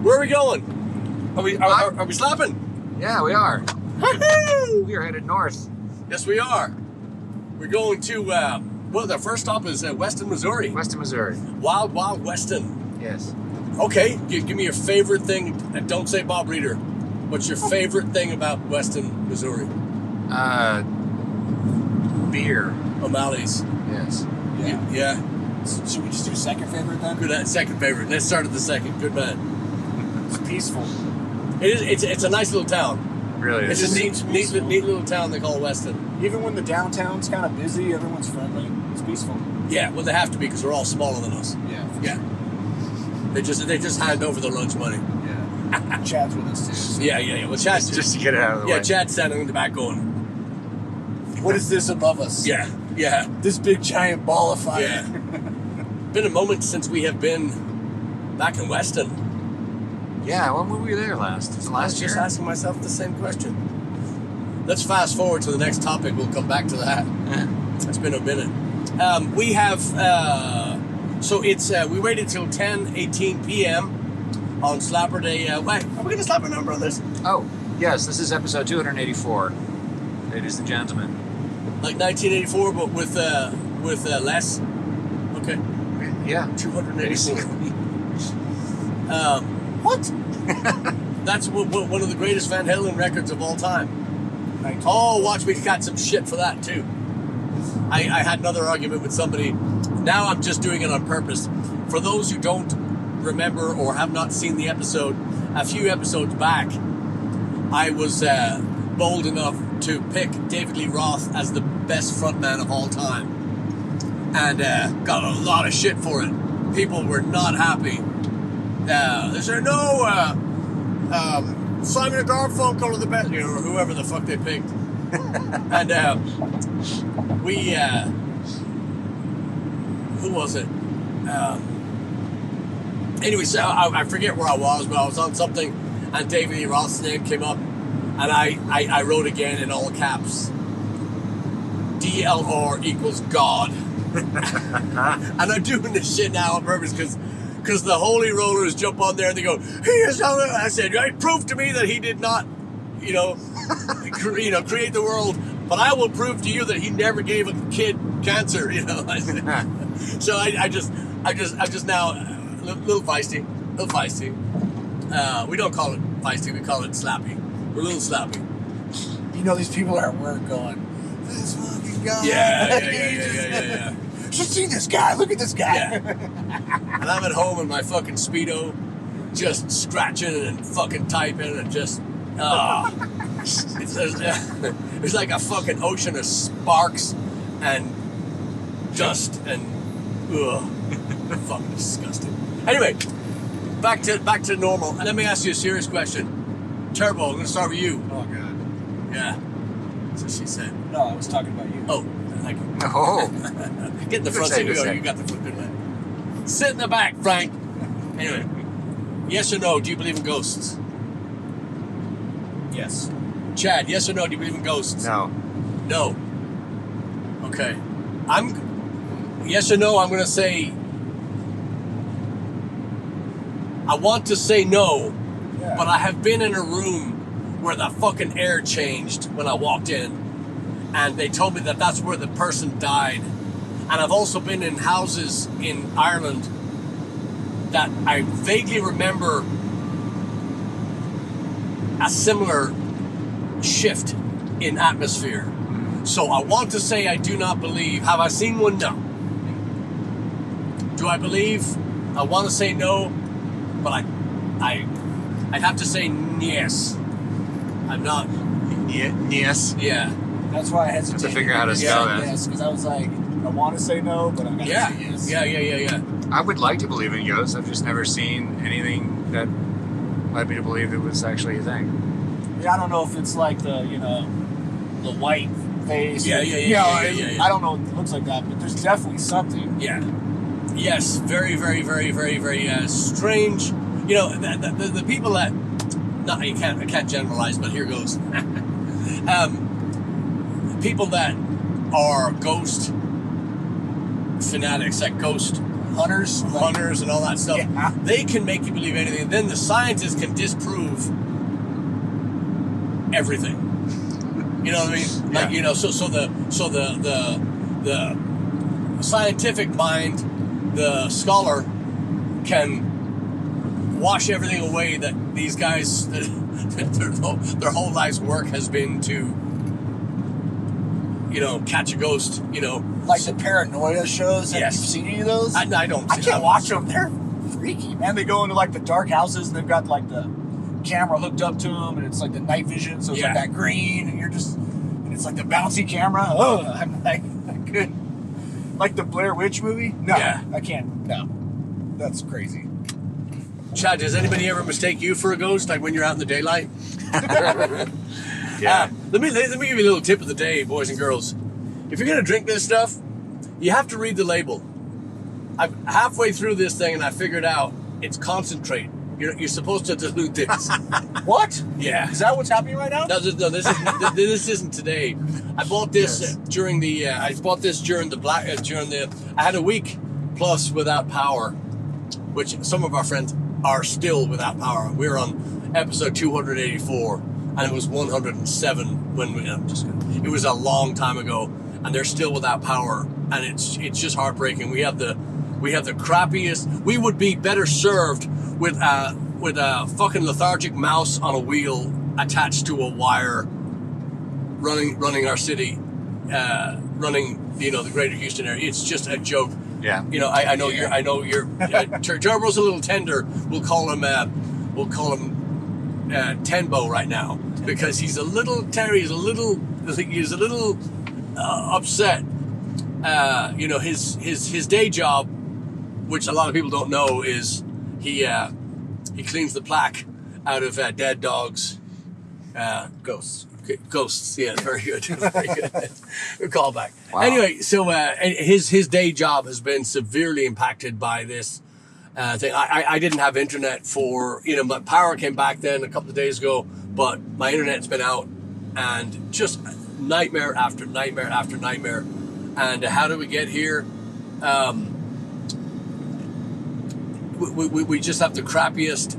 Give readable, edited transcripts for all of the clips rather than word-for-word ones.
Where are we going? Are we slapping? Yeah, we are. Woo-hoo! We are headed north. Yes, we are. We're going to, the first stop is Weston, Missouri. Weston, Missouri. Wild, wild Weston. Yes. Okay, give me your favorite thing. And don't say Bob Reeder. What's your favorite thing about Weston, Missouri? Beer. O'Malley's. Yes. Yeah. Should we just do second favorite then? Good. Second favorite. Let's start at the second. Good man. It's peaceful. It's a nice little town. Really is. It's a neat little town they call Weston. Even when the downtown's kind of busy, everyone's friendly. It's peaceful. Yeah, well they have to be because they're all smaller than us. Yeah. They just hand over their lunch money. Yeah. Chad's with us too. So. Yeah. Well, Chad's just to get it out of the way. Yeah, Chad's standing in the back going, What is this above us? Yeah. This big giant ball of fire. Yeah. Been a moment since we have been back in Weston. Yeah, when were we there last? Was it last year? Just asking myself the same question. Let's fast forward to the next topic. We'll come back to that. It's been a minute. We have, so it's, we waited till 10:18 p.m. on Slapper Day. Wait, are we going to slap a number on this? Oh, yes, this is episode 284. Ladies and gentlemen. Like 1984, but with less? Okay. Yeah. 284. What? That's one of the greatest Van Halen records of all time. Oh, watch me got some shit for that too. I had another argument with somebody. Now I'm just doing it on purpose. For those who don't remember or have not seen the episode, a few episodes back, I was bold enough to pick David Lee Roth as the best frontman of all time. And got a lot of shit for it. People were not happy. They said, no, Simon and Garfunkel are the best, or whoever the fuck they picked. And we, who was it? Anyway, so I forget where I was, but I was on something, and David Lee Roth's name came up, and I wrote again in all caps, DLR equals God. And I'm doing this shit now on purpose because the holy rollers jump on there and they go, he is. I said, prove to me that he did not, create the world, but I will prove to you that he never gave a kid cancer. So I just now a little feisty. We don't call it feisty, we call it slappy. We're a little slappy. These people are at work going, this fucking guy. Yeah. Should see this guy. Look at this guy. Yeah. And I'm at home in my fucking Speedo, just scratching and fucking typing and just, it's like a fucking ocean of sparks and dust and, fucking disgusting. Anyway, back to normal. And let me ask you a serious question. Turbo, I'm going to start with you. Oh, God. Yeah. That's what she said. No, I was talking about you. Oh, thank you. Oh. Get in the front seat. You got the foot, good man. Sit in the back, Frank. Anyway, yes or no, do you believe in ghosts? Yes. Chad, yes or no, do you believe in ghosts? No. No. Okay. Yes or no, I'm going to say, I want to say no, but I have been in a room where the fucking air changed when I walked in, and they told me that that's where the person died. And I've also been in houses in Ireland that I vaguely remember a similar shift in atmosphere. So I want to say I do not believe. Have I seen one? No. Do I believe? I want to say no, but I'd have to say yes. I'm not. Yes. Yeah. That's why I hesitated. To figure out how to spell that. Yes, because I was like, I want to say no, but I'm going to say yes. Yeah. I would like to believe in ghosts. I've just never seen anything that led me to believe it was actually a thing. Yeah, I don't know if it's like the white face. Yeah. I don't know if it looks like that, but there's definitely something. Yeah. Yes, very, very, very, very, very strange. The people that, I can't generalize, but here goes. People that are ghost fanatics, that ghost hunters, hunters and all that stuff. Yeah. They can make you believe anything. And then the scientists can disprove everything. You know what I mean? Yeah. Like, you know, so the scientific mind, the scholar, can wash everything away that these guys, their whole life's work has been to, you know, catch a ghost, you know. like the paranoia shows. Have Yes. you seen any of those? I don't. I can't watch them. They're freaky, man. They go into like the dark houses and they've got like the camera hooked up to them, and it's like the night vision, so it's Yeah. like that green, and you're just, and it's like the bouncy camera. Oh, I'm like, good. Like the Blair Witch movie? No, Yeah. I can't. No, that's crazy. Chad, does anybody ever mistake you for a ghost, like when you're out in the daylight? Yeah. Let me give you a little tip of the day, boys and girls. If you're gonna drink this stuff, you have to read the label. I'm halfway through this thing and I figured out it's concentrate. You're supposed to dilute this. What? Yeah. Is that what's happening right now? No, this isn't today. I bought this Yes. during the. I had a week plus without power, which some of our friends are still without power. We're on episode 284, and it was 107 when we. It was a long time ago, and they're still without power, and it's just heartbreaking. We have the crappiest. We would be better served with a fucking lethargic mouse on a wheel attached to a wire, running our city, running the greater Houston area. It's just a joke. Yeah. You know, I know you're Turbo's a little tender. We'll call him Tenbo right now because he's a little upset. His day job, which a lot of people don't know, is he cleans the plaque out of dead dogs. Ghosts. Ghosts, yeah, very good. Very good. Good callback. Wow. Anyway, so his day job has been severely impacted by this thing. I didn't have internet for, my power came back then a couple of days ago, but my internet's been out, and just nightmare after nightmare after nightmare. And how do we get here? We just have the crappiest,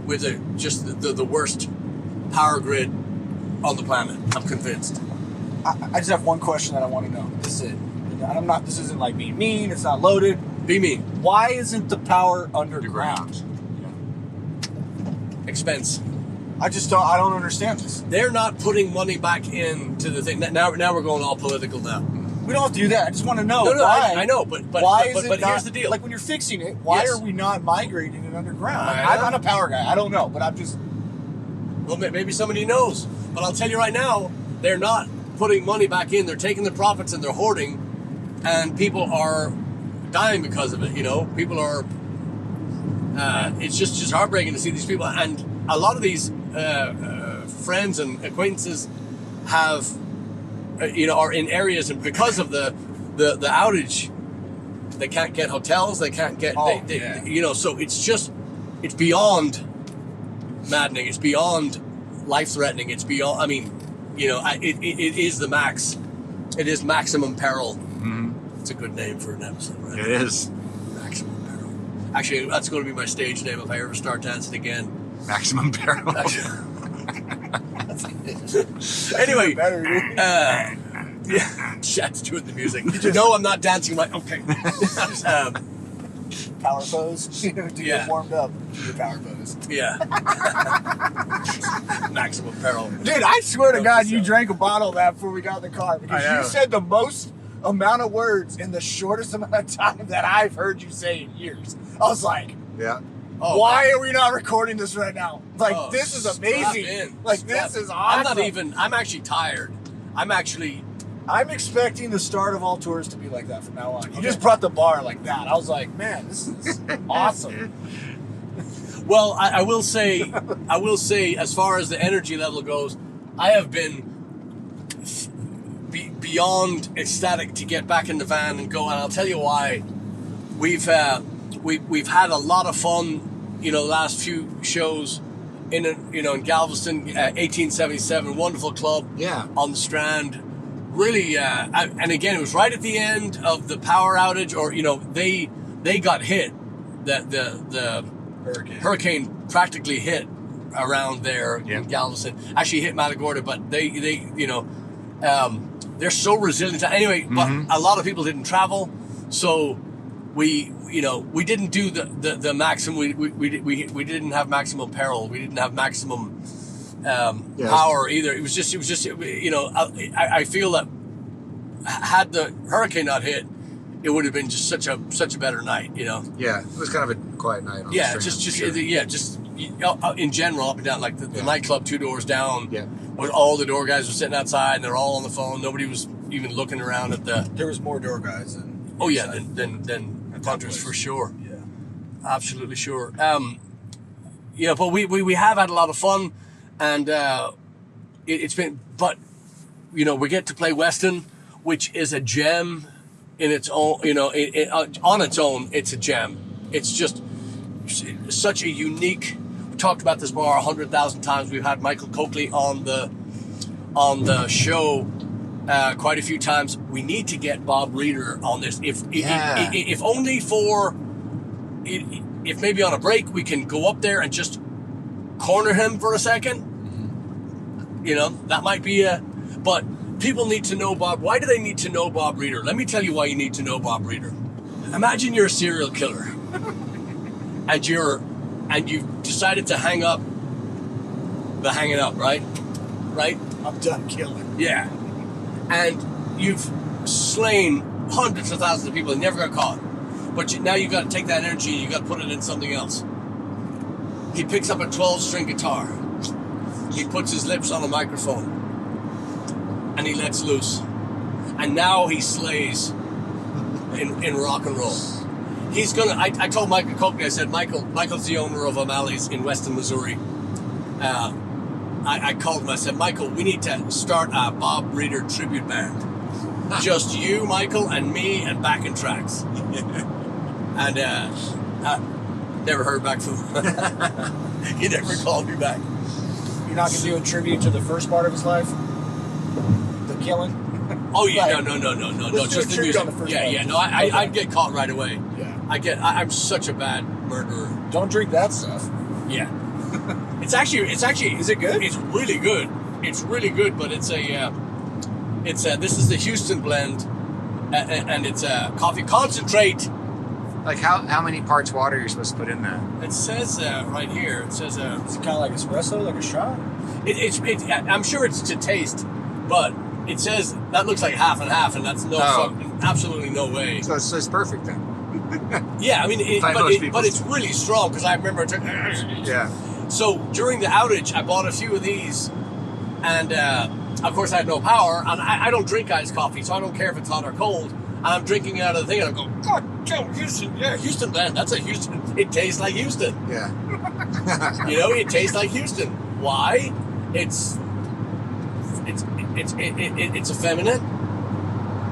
with the worst power grid on the planet. I'm convinced. I just have one question that I want to know. This is it. And this isn't like being mean. It's not loaded. Be mean. Why isn't the power underground? Expense. I don't understand this. They're not putting money back into the thing. Now we're going all political now. We don't have to do that. I just want to know No, why. I know, but why is it but not, here's the deal. Like when you're fixing it, why Yes. are we not migrating it underground? I I'm know. not a power guy. I don't know, but I'm just. Well, maybe somebody knows, but I'll tell you right now, they're not putting money back in. They're taking the profits and they're hoarding, and people are dying because of it. People are. It's just heartbreaking to see these people, and a lot of these friends and acquaintances have, are in areas, and because of the outage, they can't get hotels. They can't get. So it's beyond maddening. It's beyond life-threatening. It's beyond. I mean, it is the max. It is maximum peril. Mm-hmm. It's a good name for an episode, right? It is. Maximum peril. Actually, that's going to be my stage name if I ever start dancing again. Maximum Peril. Anyway, Better, dude. yeah, Chad's doing the music. No, I'm not dancing right. Okay. Power pose. To Yeah. get warmed up. Do your power pose. Yeah. Maximum peril. Dude, I swear to God, you drank a bottle of that before we got in the car because I know. you said the most amount of words in the shortest amount of time that I've heard you say in years. I was like, Yeah. Oh, why are we not recording this right now? Like, oh, this is strap amazing. in. Like, Strap- this is awesome. I'm actually tired. I'm expecting the start of all tours to be like that from now on. You just brought the bar like that. I was like, man, this is awesome. well, I will say, as far as the energy level goes, I have been beyond ecstatic to get back in the van and go, and I'll tell you why. We've had a lot of fun, the last few shows in Galveston, 1877, wonderful club. Yeah. On the Strand. really, and again, it was right at the end of the power outage, or they got hit. The hurricane practically hit around there in Galveston. Actually hit Matagorda, but they're so resilient. Anyway, but a lot of people didn't travel, so we didn't do the maximum. We didn't have maximum peril. We didn't have maximum power either. It was just I feel that had the hurricane not hit, it would have been just such a better night. Yeah, it was kind of a quiet night. Just in general, up and down, like the nightclub 2 doors down. Yeah. Where all the door guys were sitting outside and they're all on the phone. Nobody was even looking around at the. There was more door guys than. Than punters for sure. Yeah. Absolutely sure. But we have had a lot of fun, and it's been. But we get to play Weston, which is a gem in its own. On its own, it's a gem. It's just such a unique. We talked about this bar 100,000 times. We've had Michael Coakley on the show quite a few times. We need to get Bob Reeder on this. If only for, if maybe on a break we can go up there and just corner him for a second. That might be but people need to know Bob. Why do they need to know Bob Reeder? Let me tell you why you need to know Bob Reeder. Imagine you're a serial killer and you've decided to hang up the hanging up, right? I'm done killing. Yeah. And you've slain hundreds of thousands of people and never got caught. But now you've got to take that energy and you've got to put it in something else. He picks up a 12-string guitar. He puts his lips on a microphone. And he lets loose. And now he slays in rock and roll. He's gonna. I told Michael Coakley. I said, Michael's the owner of O'Malley's in Weston, Missouri. I called him. I said, Michael, we need to start a Bob Reeder tribute band. Just you, Michael, and me, and backing tracks. And never heard back from him. He never called me back. You're not gonna do a tribute to the first part of his life, the killing. Oh yeah, Right. no, just the music. No, I'd get caught right away. Yeah. I'm such a bad murderer. Don't drink that stuff. Yeah. It's actually. Is it good? It's really good. It's really good, but this is the Houston blend, and it's a coffee concentrate. Like how many parts water you're supposed to put in that? It says right here. It says Is it kind of like espresso, like a shot? I'm sure it's to taste, but it says that looks like half and half, and that's absolutely no way. So it's perfect then. Yeah, I mean, but it's really strong because I remember it took. Yeah. So during the outage, I bought a few of these, and of course I had no power, and I don't drink iced coffee, so I don't care if it's hot or cold. And I'm drinking out of the thing, and I go, God damn, Houston, yeah, Houston, man, that's a Houston. It tastes like Houston. Yeah. It tastes like Houston. Why? It's effeminate.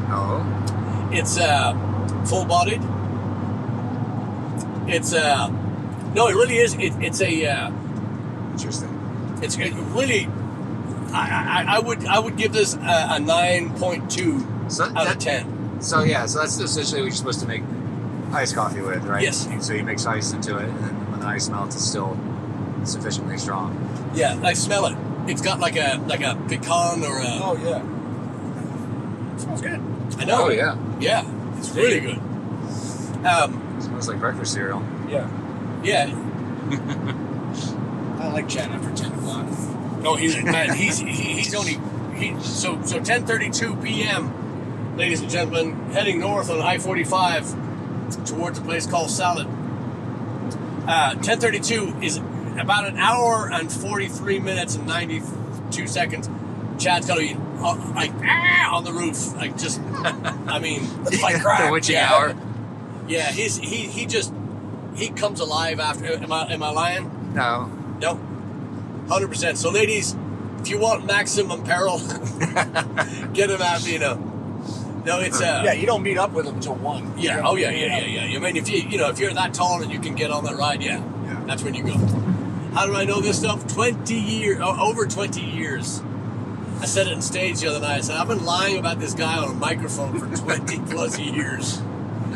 Oh. It's full-bodied. It's no, it really is. It's a Interesting. It's really. I would give this a 9.2 out of 10. So that's essentially what you're supposed to make iced coffee with, right? Yes. So you mix ice into it, and then when the ice melts, it's still sufficiently strong. Yeah, I smell it. It's got like a pecan or a. Oh yeah. It smells good. I know. Oh yeah. Yeah, it's really good. It smells like breakfast cereal. Yeah. Yeah. I like chatting after 10 o'clock. No, he's 10:32 p.m. Ladies and gentlemen, heading north on I-45 towards a place called Salad. 10:32 is about an hour and 43 minutes and 92 seconds. Chad's gonna be on the roof, like just. I mean, like crap. The witching hour. Yeah, he comes alive after. Am I lying? No. No. 100%. So, ladies, if you want maximum peril, get him out. No, it's yeah, you don't meet up with him until 1. Yeah. Oh yeah. I mean, if you're that tall and you can get on that ride, yeah, that's when you go. How do I know this stuff? 20 years, over 20 years. I said it on stage the other night. I said, I've been lying about this guy on a microphone for 20 plus years.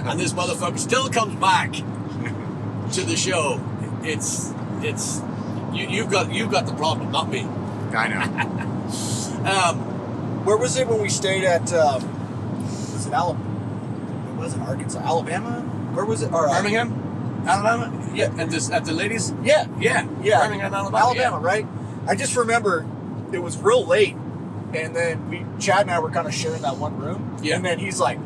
And this motherfucker still comes back to the show. You've got the problem, not me. I know. Where was it when we stayed at? Was it Alabama? Was it Arkansas? Alabama? Where was it? Or, Birmingham, Alabama. Yeah, at the ladies. Yeah. Birmingham, Alabama. Right? I just remember it was real late, and then Chad and I were kind of sharing that one room. Yeah. And then he's like,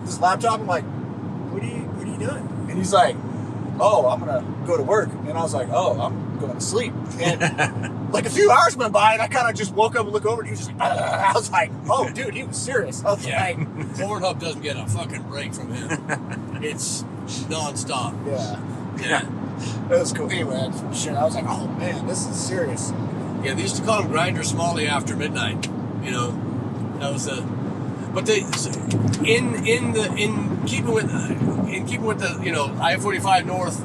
his laptop. I'm like, what are you doing? And he's like, oh, I'm gonna go to work. And I was like, oh, I'm going to sleep. And like a few hours went by, and I kind of just woke up and looked over, and he was just like, I was like, oh, dude, he was serious. I was like, Pornhub doesn't get a fucking break from him. It's nonstop. Yeah. It was cool. Anyway, shit, I was like, oh man, this is serious. Yeah, they used to call him Grinder Smalley after midnight. You know, that was but they in keeping with the I-45 North.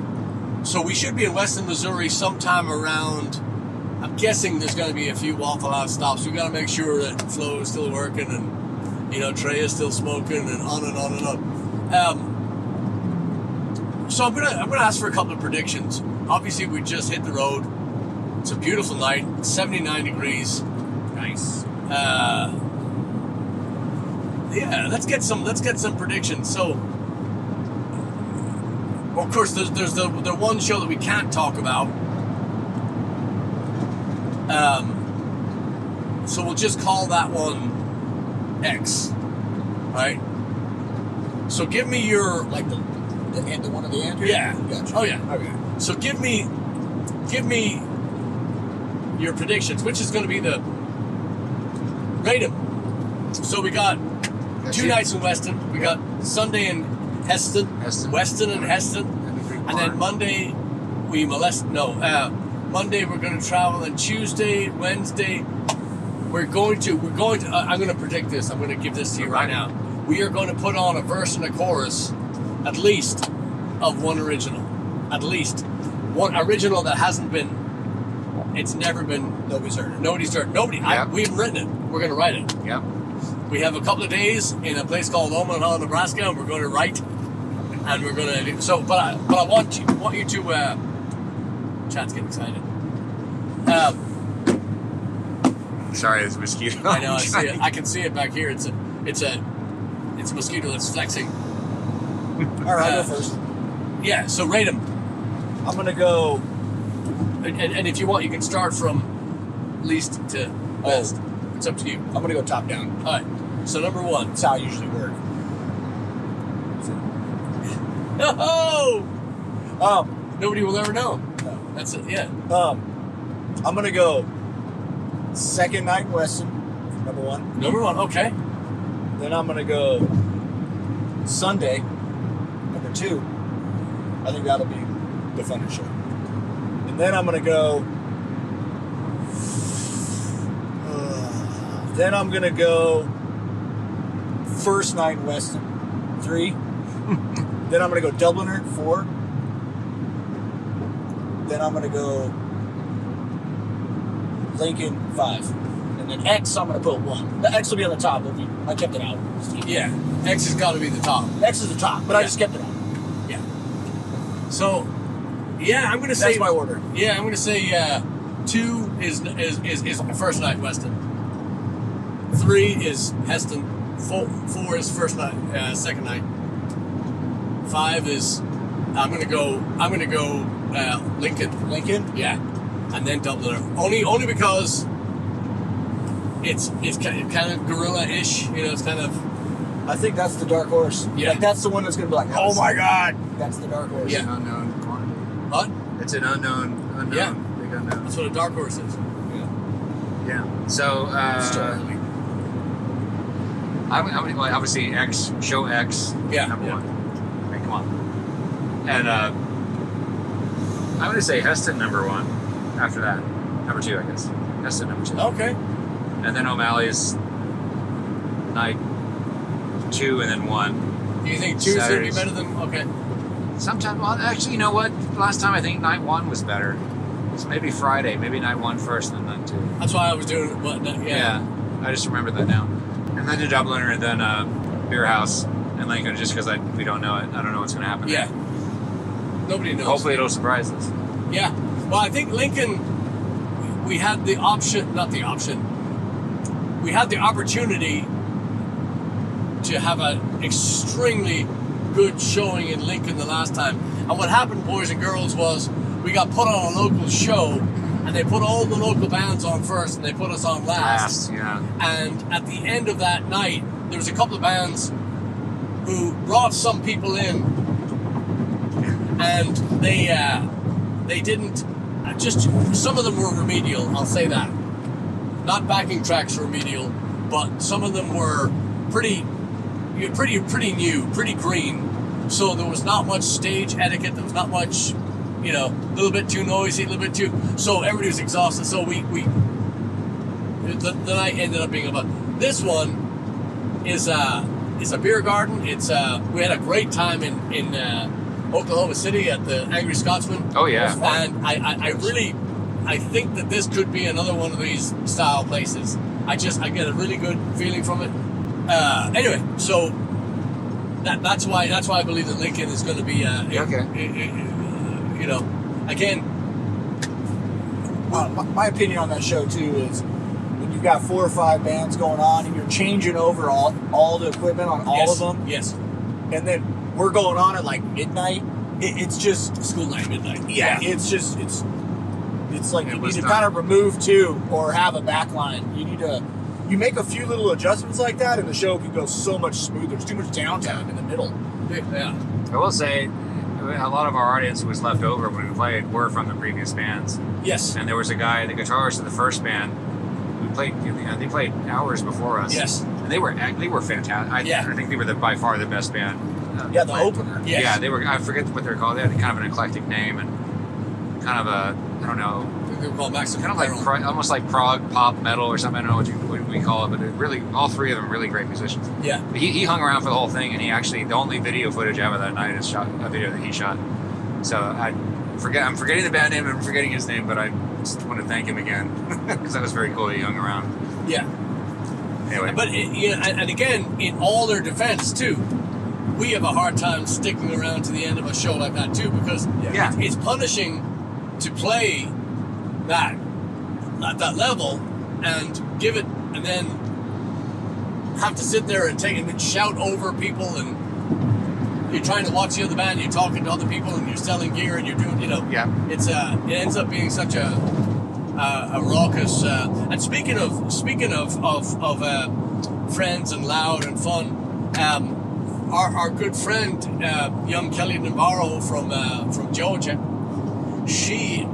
So we should be in Weston, Missouri sometime around. I'm guessing there's going to be a few Waffle House stops. We got to make sure that Flo is still working and Trey is still smoking and on and on and on. So I'm gonna ask for a couple of predictions. Obviously, we just hit the road. It's a beautiful night. It's 79 degrees. Nice. Yeah, let's get some predictions. So, of course, there's the one show that we can't talk about. So we'll just call that one X, right? So give me your the one at the end here? Yeah. Gotcha. Oh yeah. Okay. So give me your predictions. Which is going to be the rate 'em. So we got 2 nights in Weston. We got Sunday in Heston. Weston and Heston. And then Monday Monday we're going to travel, and Tuesday, Wednesday we're going to I'm going to predict this. I'm going to give this to you right now. We are going to put on a verse and a chorus, at least, of one original. At least one original that hasn't been. It's never been. Nobody's heard it. Nobody. Yep. We haven't written it. We're going to write it. Yep. We have a couple of days in a place called Omaha, Nebraska, and we're going to write. And we're going to do so. But I want you to. Chad's getting excited. Sorry, there's a mosquito. I know. I see it. I can see it back here. It's a mosquito that's flexing. All right, I'll go first. Yeah. So rate them. I'm gonna go. And if you want, you can start from least to best. It's up to you. I'm gonna go top down. All right. So number 1. That's how I usually work. Oh! Nobody will ever know. No. That's it. Yeah. I'm gonna go second night in Weston, number 1. Number 1. Okay. Then I'm gonna go Sunday, number 2. I think that'll be the funnest show. And then I'm gonna go. Then I'm gonna go first night in Weston, 3. Then I'm gonna go Dubliner, 4. Then I'm gonna go Lincoln, 5. And then X, I'm gonna put 1. The X will be on the top. I kept it out. Yeah. X has got to be the top. X is the top, but I just kept it out. Yeah. So, yeah, I'm gonna say That's my order. Yeah, I'm gonna say 2 is first night Weston. 3 is Heston. 4 is first night, second night. 5 is I'm gonna go Lincoln. Lincoln? Yeah, and then Dubliner. Only because it's kind of guerrilla-ish. It's kind of. I think that's the dark horse. Yeah. Like that's the one that's gonna be like, oh my god, that's the dark horse. It's an unknown quantity. What? It's an unknown, Yeah. big unknown. That's what a dark horse is. Yeah. So, I'm obviously X, show X, Yeah. number 1. I mean, come on. And I'm going to say Heston number 1 after that. Number 2, I guess. Heston number 2. Okay. And then O'Malley's night 2 and then 1. Do you think 2 is going to be better than... Okay. Sometimes, well, actually, you know what? Last time I think night 1 was better. It's maybe Friday. Maybe night 1 first and then night 2. That's why I was doing it. But yeah. I just remember that now. And then to Dubliner, and then Beer House and Lincoln, just because we don't know it. I don't know what's going to happen. Yeah. Nobody knows. Hopefully it'll surprise us. Yeah. Well, I think Lincoln, we had the option, we had the opportunity to have an extremely good showing in Lincoln the last time. And what happened, boys and girls, was we got put on a local show, and they put all the local bands on first, and they put us on last. Yeah. And at the end of that night, there was a couple of bands who brought some people in, and they didn't. Just some of them were remedial. I'll say that. Not backing tracks remedial, but some of them were pretty new, pretty green. So there was not much stage etiquette. There was not much, a little bit too noisy, a little bit too. So everybody was exhausted. So the night ended up being about. This one is a beer garden. It's we had a great time in Oklahoma City at the Angry Scotsman. Oh yeah. And I think that this could be another one of these style places. I get a really good feeling from it. Anyway, so that's why I believe that Lincoln is going to be again. My opinion on that show too is when you've got 4 or 5 bands going on and you're changing over all the equipment on all of them. Yes. And then we're going on at like midnight. It's just school night, midnight. Yeah. It's like you need to kind of remove 2 or have a back line. You make a few little adjustments like that, and the show can go so much smoother. There's too much downtime in the middle. Yeah. I will say, a lot of our audience who was left over when we played were from the previous bands. Yes. And there was a guy, the guitarist of the first band, who played. They played hours before us. Yes. And they were fantastic. I think they were by far the best band. The opener. Yes. Yeah, they were. I forget what they're called. They had kind of an eclectic name and kind of a, I don't know. They were called Maximum Kind of like almost like prog pop metal or something. I don't know what we call it, but really, all 3 of them really great musicians. Yeah. He hung around for the whole thing, and he actually, the only video footage I have of that night is a video that he shot. So I'm forgetting the band name and I'm forgetting his name, but I just want to thank him again because that was very cool. He hung around. Yeah. Anyway. But and again, in all their defense too, we have a hard time sticking around to the end of a show like that too, because it's punishing to play that at that level and give it, and then have to sit there and take it and shout over people, and you're trying to watch the other band, you're talking to other people, and you're selling gear, and you're doing, it's it ends up being such a raucous. And speaking of friends and loud and fun, our good friend young Kelly Navarro from Georgia, she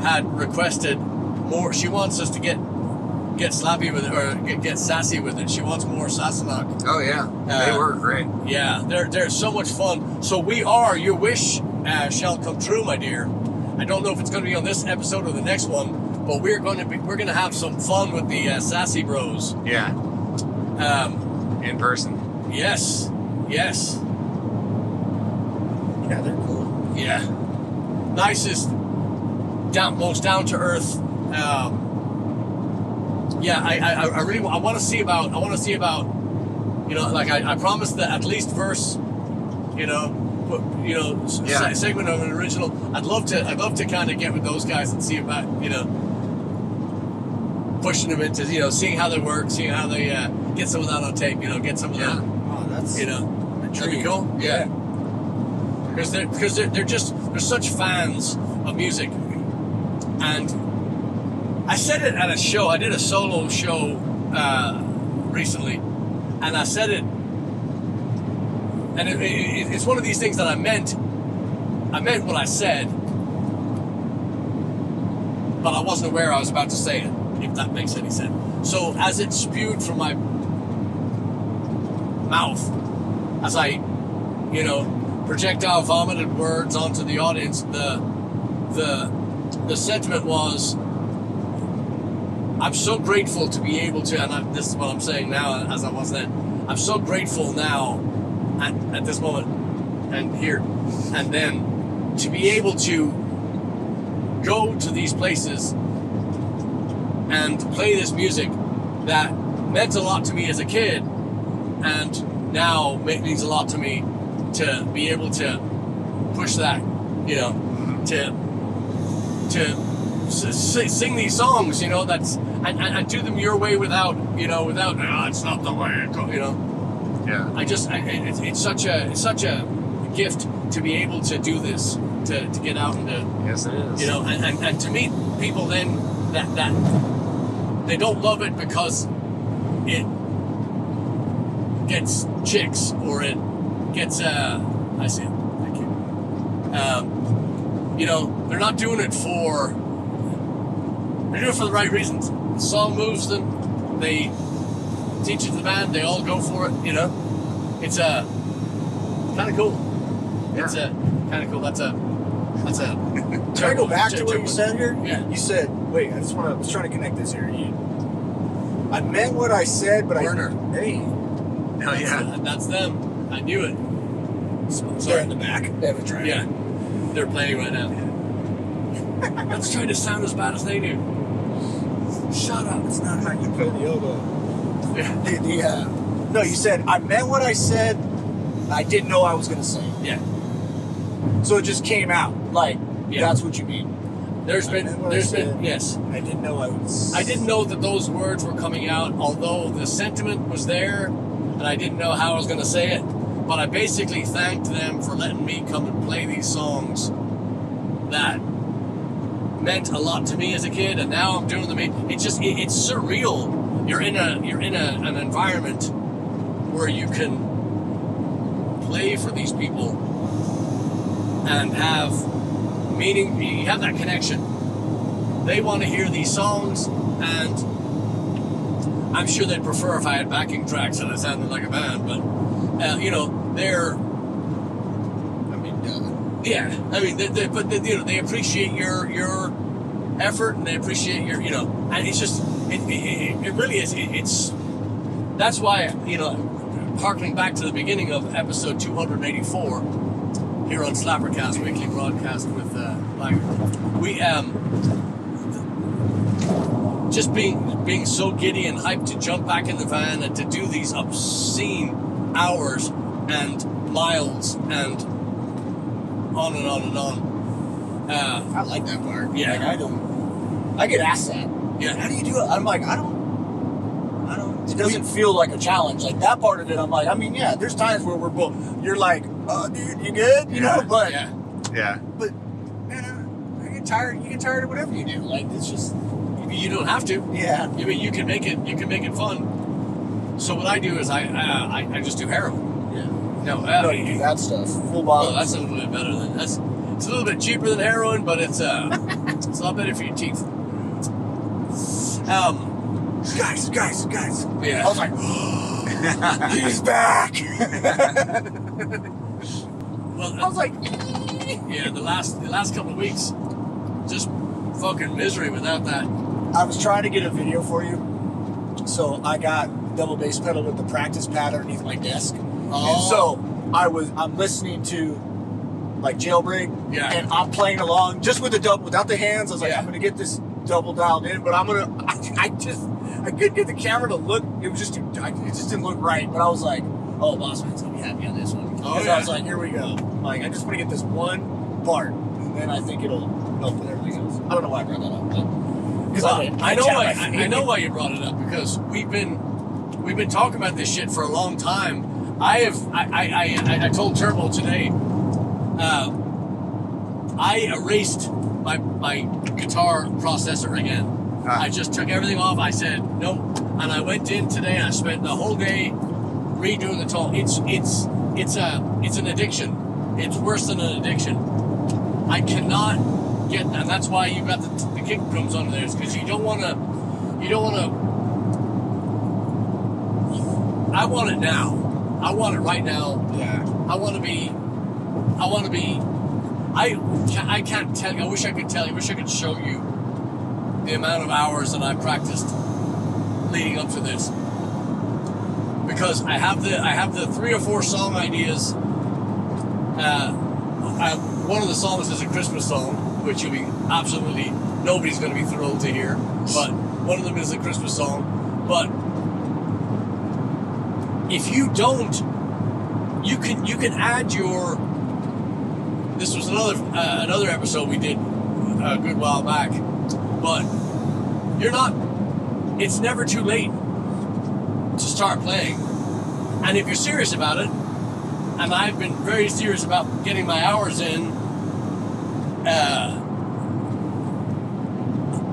had requested more. She wants us to get slappy with it, or get sassy with it. She wants more Sassenach. Oh yeah, they were great. Yeah, they're so much fun. So your wish shall come true, my dear. I don't know if it's going to be on this episode or the next one, but we're going to have some fun with the Sassy Bros. Yeah. In person. Yes. Yeah, they're cool. Yeah. Nicest, most down to earth. I really want to see about. Like I promised that at least verse. Segment of an original. I'd love to kind of get with those guys and see about pushing them into seeing how they work, seeing how they get some of that on tape. Get some of that. Oh, that's that'd be cool. Yeah. Because they're such fans of music, and I said it at a show. I did a solo show recently, and I said it. And it's one of these things that I meant what I said, but I wasn't aware I was about to say it, if that makes any sense. So as it spewed from my mouth, as I, projectile vomited words onto the audience, the sentiment was, I'm so grateful to be able to, and this is what I'm saying now as I was then, I'm so grateful now at this moment and here and then to be able to go to these places and play this music that meant a lot to me as a kid, and now means a lot to me to be able to push that, you know, to sing these songs, you know, that's and do them your way without it's not the way it goes, you know. Yeah. It's such a gift to be able to do this, to get out and to, Yes, it is. you know, and to meet people then that they don't love it because it gets chicks or it gets I see it. Thank you. You know, they're not doing it for. They're doing it for the right reasons. The song moves them. They teach it to the band. They all go for it. You know, it's kind of cool. Yeah. It's kind of cool. That's a. Can I go back to what you said here? Yeah. You said, wait, I was trying to connect this here. I meant what I said, but Werner. Hey. Oh, yeah. That's them. I knew it. They're in the back. They have a track. Yeah. They're playing right now. Let's try to sound as bad as they do. Shut up. It's not how you play the oboe. Yeah. No, you said, I meant what I said, I didn't know I was going to say. Yeah. So it just came out. Like, Yeah. that's what you mean. There's been, yes. I didn't know I was. I didn't know that those words were coming out, although the sentiment was there, and I didn't know how I was going to say it. But I basically thanked them for letting me come and play these songs that meant a lot to me as a kid, and now I'm doing them. It's surreal. You're in an environment where you can play for these people and have meaning. You have that connection. They want to hear these songs, and I'm sure they'd prefer if I had backing tracks and I sounded like a band, but you know, they're. Yeah, I mean, they appreciate your effort, and they appreciate your, you know, and it's just, it really is, it's, that's why, you know, harkening back to the beginning of episode 284 here on SlapperCast, weekly broadcast with Blaggards, we, just being so giddy and hyped to jump back in the van and to do these obscene hours and miles and on and on and on. I like that part. Yeah. Like, I get asked that. Yeah. How do you do it? I'm like, I don't, it doesn't feel like a challenge. Like that part of it, I'm like, I mean, yeah, there's times where we're both, you're like, oh, dude, you good? You know, but, Yeah. but, man, I get tired, you get tired of whatever you do. Like, it's just, You don't have to. yeah. I mean, you can make it fun. So what I do is I just do heroin. Yeah. No, No, you do that stuff. Full well, bottle. that's a little bit better than that's. It's a little bit cheaper than heroin, but it's a lot better for your teeth. Guys. Yeah. I was like, he's back. Well, I was like, yeah. The last couple of weeks, just fucking misery without that. I was trying to get a video for you, so I got double bass pedal with the practice pad underneath my desk. Oh. And so I'm listening to like Jailbreak, Yeah. and I'm playing along just with the double, without the hands. I was like, Yeah. I'm gonna get this double dialed in, but I couldn't get the camera to look. It just didn't look right. But I was like, oh, Boss Man's gonna be happy on this one. Because I was like, here we go. Like, I just want to get this one part, and then I think it'll help with everything else. I don't know why I brought that up, but because I know why you brought it up, because we've been talking about this shit for a long time. I told Turbo today, I erased my guitar processor again. I just took everything off. I said no, and I went in today and I spent the whole day redoing the tone. It's an addiction. It's worse than an addiction. I cannot get, and that's why you got the kick drums under there, because you don't want to. I want it now. I want it right now. yeah. I can't tell you. I wish I could tell you. I wish I could show you the amount of hours that I practiced leading up to this, because I have the 3 or 4 song ideas. One of the songs is a Christmas song, which you'll be nobody's going to be thrilled to hear, but one of them is a Christmas song. But if you don't, you can add your. This was another episode we did a good while back, but you're not. It's never too late to start playing, and if you're serious about it, and I've been very serious about getting my hours in.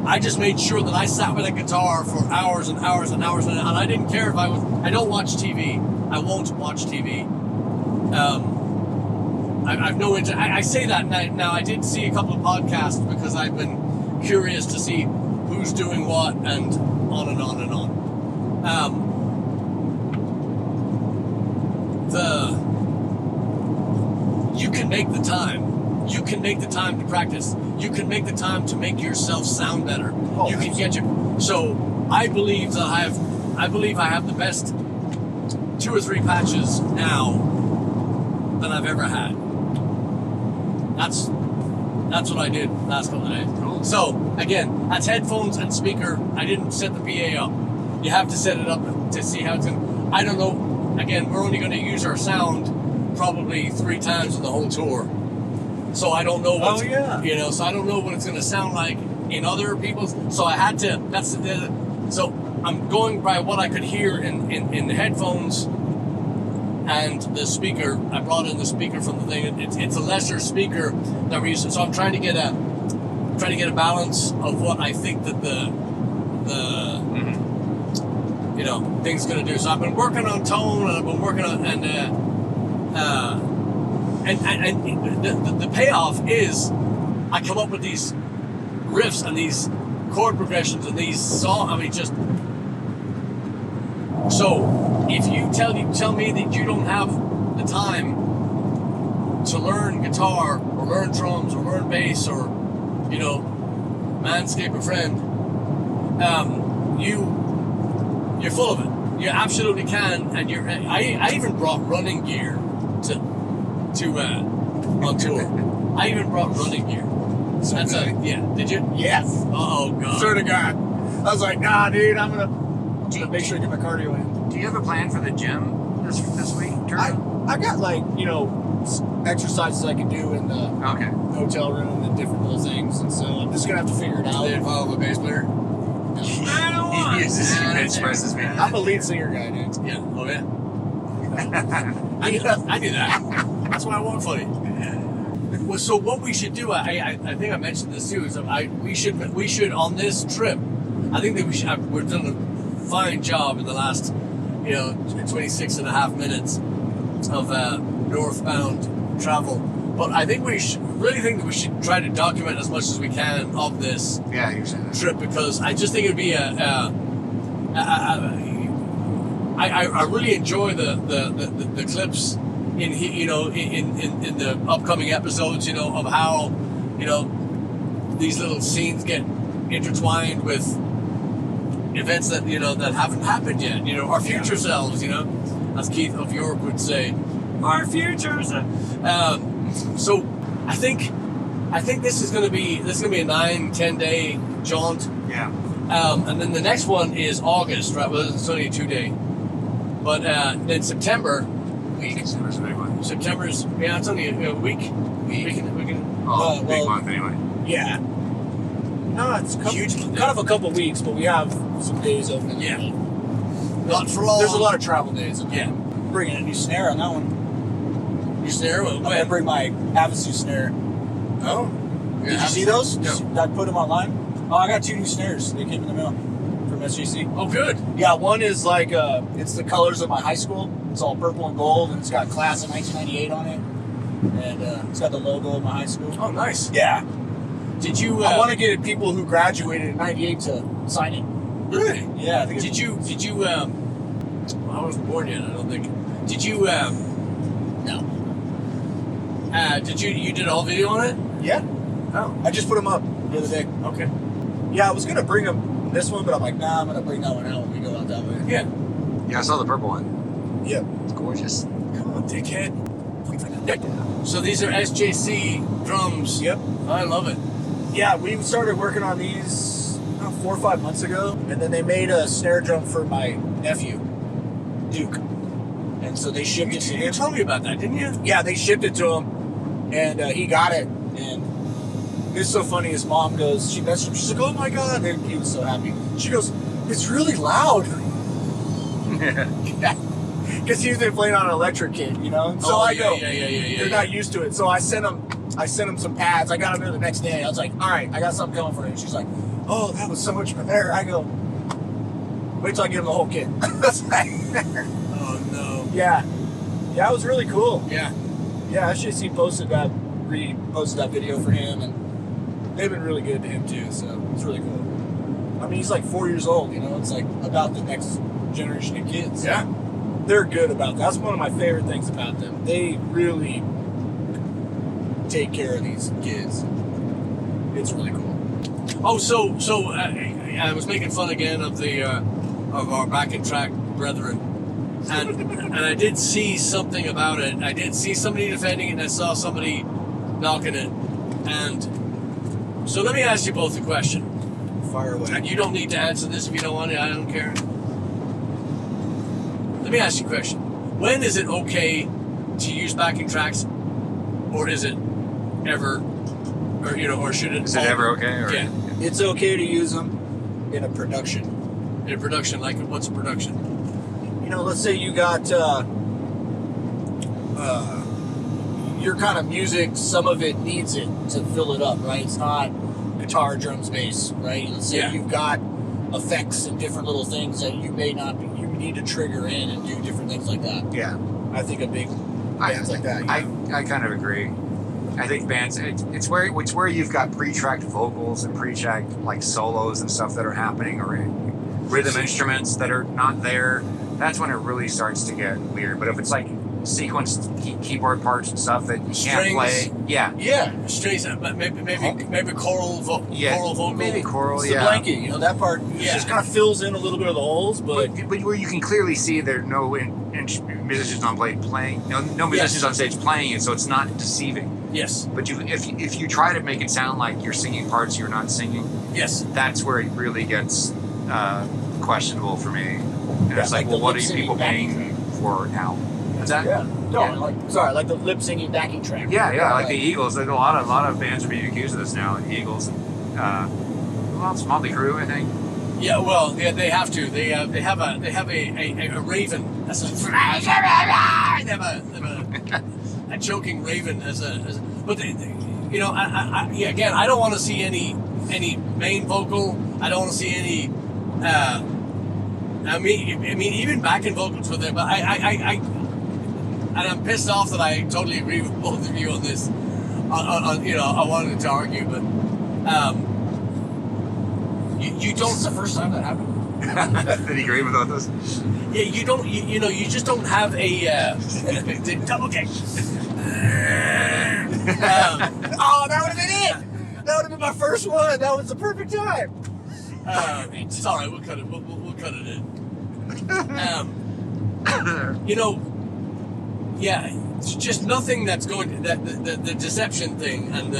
I just made sure that I sat with a guitar for hours and hours and hours, and I didn't care if I don't watch TV. I won't watch TV. I've no interest. I say that now. I did see a couple of podcasts because I've been curious to see who's doing what and on and on and on. You can make the time. You can make the time to practice. You can make the time to make yourself sound better. Oh, you can get your. So I believe that I have the best 2 or 3 patches now than I've ever had. That's what I did last couple of days. Cool. So again, that's headphones and speaker. I didn't set the PA up. You have to set it up to see how it's going. I don't know. Again, we're only going to use our sound probably 3 times in the whole tour. So I don't know what so I don't know what it's going to sound like in other people's. So I had to. So I'm going by what I could hear in the headphones and the speaker. I brought in the speaker from the thing. It's a lesser speaker that we're using. So I'm trying to get a balance of what I think that the thing's going to do. So I've been working on tone, and I've been working on and the payoff is I come up with these riffs and these chord progressions and these songs. I mean, just so if you tell me that you don't have the time to learn guitar or learn drums or learn bass or manscape a friend, you're full of it. You absolutely can, and I even brought running gear on tour. I even brought running gear. So Did you? Yes. Oh God. Swear to God. I was like, nah, dude. I'm gonna make sure I get my cardio in. Do you have a plan for the gym this week? I got exercises I can do in the hotel room and different little things, and so I'm just gonna have to figure it out. Did you follow a bass player? He uses you expresses me. I'm a lead singer guy, dude. Yeah. Oh yeah. I do that. That's why I walk funny. Well, so what we should do, I think I mentioned this too, is we should on this trip, I think that we've done a fine job in the last 26 and a half minutes of northbound travel. But I think really think that we should try to document as much as we can of this trip, because I just think it'd be I really enjoy the clips in the upcoming episodes, of how these little scenes get intertwined with events that that haven't happened yet, our future selves, as Keith of York would say, our futures. So I think this is going to be a 9-10 day jaunt. Yeah. And then the next one is August, right? Well, it's only a 2-day. But then September week. September's a big one. September's it's only a week. We can big month anyway. Yeah. No, it's huge. Kind of a couple weeks, but we have some days open. Yeah. Not for long. There's a lot of travel days. Yeah. Bringing a new snare on that one. New snare? I'm gonna bring my Havasu snare. Oh. Did you see those? No. I put them online. Oh, I got 2 new snares. They came in the mail from SGC. Oh, good. Yeah, one is like it's the colors of my high school. It's all purple and gold, and it's got class of 1998 on it, and it's got the logo of my high school. Oh, nice. Yeah. Did you? I want to get people who graduated in '98 to sign it. Really? Yeah. I think Did you? Well, I wasn't born yet. I don't think. Did you? No. Did you did a whole video on it? Yeah. Oh. I just put them up the other day. Okay. Yeah, I was gonna bring them this one, but I'm like, nah, I'm gonna bring that one out when we go out that way. Yeah. Yeah, I saw the purple one. Yep. It's gorgeous. Come on, dickhead. So these are SJC drums. Yep. I love it. Yeah, we started working on these 4 or 5 months ago, and then they made a snare drum for my nephew, Duke. And so they shipped it to him. You told me about that, didn't you? Yeah, they shipped it to him, and he got it. And it's so funny. His mom goes, she messaged him. She's like, "Oh my god!" And he was so happy. She goes, "It's really loud." Yeah, because he's been playing on an electric kit, you know. And so I go, "They're not used to it." So I sent him some pads. I got him there the next day. I was like, "All right, I got something coming for you." She's like, "Oh, that was so much better." I go, "Wait till I get him the whole kit." I was like, oh no. Yeah, it was really cool. Yeah. SJC reposted that video for him, and they've been really good to him too. So it's really cool. I mean, he's like 4 years old. You know, it's like about the next generation of kids. Yeah. They're good about that. That's one of my favorite things about them. They really take care of these kids. It's really cool. Oh, so I was making fun again of the of our back and track brethren, and I did see something about it. I did see somebody defending it, and I saw somebody knocking it. And so let me ask you both a question. Fire away. And you don't need to answer this if you don't want to. I don't care. Let me ask you a question. When is it okay to use backing tracks, or is it ever, or should it? Is it ever okay? Or? Yeah. It's okay to use them in a production. In a production, like what's a production? You know, let's say you got your kind of music. Some of it needs it to fill it up, right? It's not guitar, drums, bass, right? Let's say you've got effects and different little things that you may not be, you need to trigger in and do different things like that. Yeah. I think bands like that. Yeah. I kind of agree. I think bands, it's where you've got pre-tracked vocals and pre-tracked like solos and stuff that are happening, or rhythm instruments that are not there. That's when it really starts to get weird. But if it's like sequenced keyboard parts and stuff that you can't play, yeah, strings, maybe choral vocal, maybe choral, it's the blanket, you know, that part just kind of fills in a little bit of the holes, but where you can clearly see there are no musicians on playing, no musicians on stage playing it, so it's not deceiving. Yes. But if you try to make it sound like you're singing parts you're not singing, yes, that's where it really gets questionable for me. And it's like, well, what are you people paying for now? What's that? Yeah. No, like the lip singing backing track. Yeah, like the Eagles. There's a lot of bands are being accused of this now. The Eagles, well, it's Motley Crue, I think. Yeah, well, yeah, they have to. They have a raven. They have a choking raven but again, I don't want to see any main vocal. I don't want to see any. I mean, even backing vocals with it. But and I'm pissed off that I totally agree with both of you on this. I wanted to argue, but you don't. It's the first time that happened. Did he agree with all this? Yeah, you don't. You just don't have a double kick. Oh, that would have been it. That would have been my first one. That was the perfect time. It's all right. We'll cut it. We'll cut it in. Yeah, it's just nothing that's going to, the deception thing and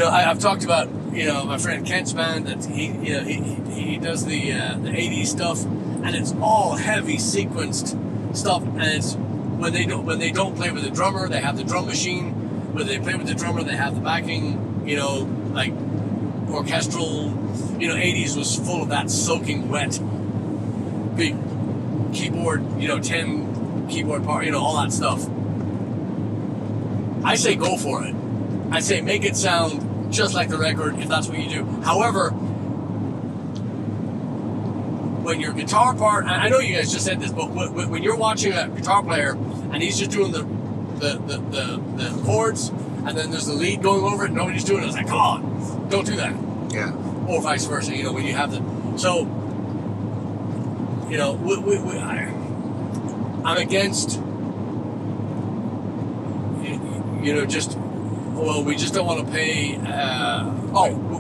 I've talked about my friend Kent's band, that he does the 80s stuff, and it's all heavy sequenced stuff, and it's when they don't play with the drummer, they have the drum machine. When they play with the drummer, they have the backing, like orchestral. 80s was full of that soaking wet big keyboard, 10 keyboard part, all that stuff. I say go for it. I say make it sound just like the record if that's what you do. However, when your guitar part, I know you guys just said this, but when you're watching a guitar player and he's just doing the chords, and then there's the lead going over it, nobody's doing it, it's like, come on, don't do that. Yeah. Or vice versa, when you have so, I'm against, we just don't want to pay,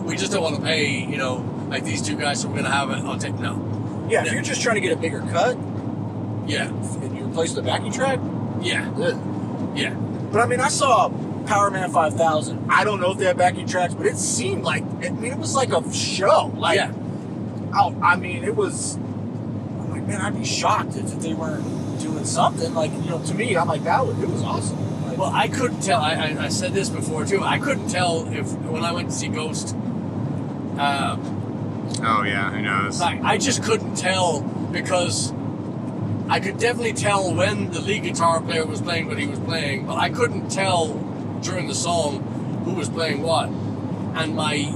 we just don't want to pay, like these two guys, so we're going to have it on tape. No. Yeah, if you're just trying to get a bigger cut, yeah, and you replace the backing track, yeah. Yeah. But I mean, I saw Powerman 5000. I don't know if they had backing tracks, but it seemed like, it was like a show. Like, I mean, it was. I'm like, man, I'd be shocked if they weren't doing something. Like, you know, to me, I'm like, it was awesome. Like, Well, I couldn't tell. I said this before too. I couldn't tell if when I went to see Ghost. Oh yeah, who knows? I just couldn't tell because I could definitely tell when the lead guitar player was playing what he was playing, but I couldn't tell during the song who was playing what. And my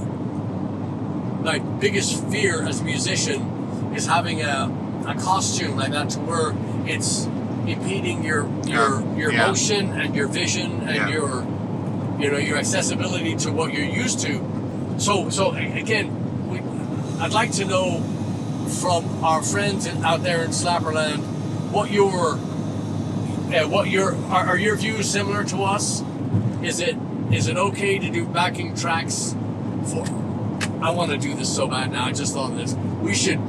biggest fear as a musician is having a costume like that to where it's impeding your motion and your vision and your accessibility to what you're used to. So again, I'd like to know from our friends out there in Slapperland are your views similar to us? Is it okay to do backing tracks for? I want to do this so bad now. I just thought of this. We should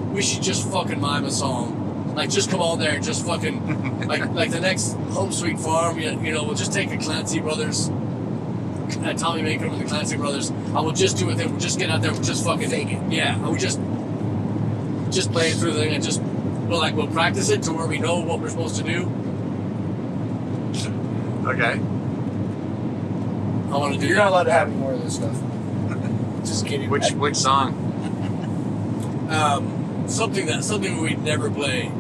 just fucking mime a song. Like, just come on there and just fucking like the next Home Sweet Farm. You know, we'll just take the Clancy Brothers, Tommy Maker and the Clancy Brothers, and we'll just do it. We'll just get out there. We'll just fucking fake it. Yeah, and we just play it through the thing and just we'll practice it to where we know what we're supposed to do. Okay. I want to do. You're not allowed to have any more of this stuff. Just kidding. Which song? Something we'd never play.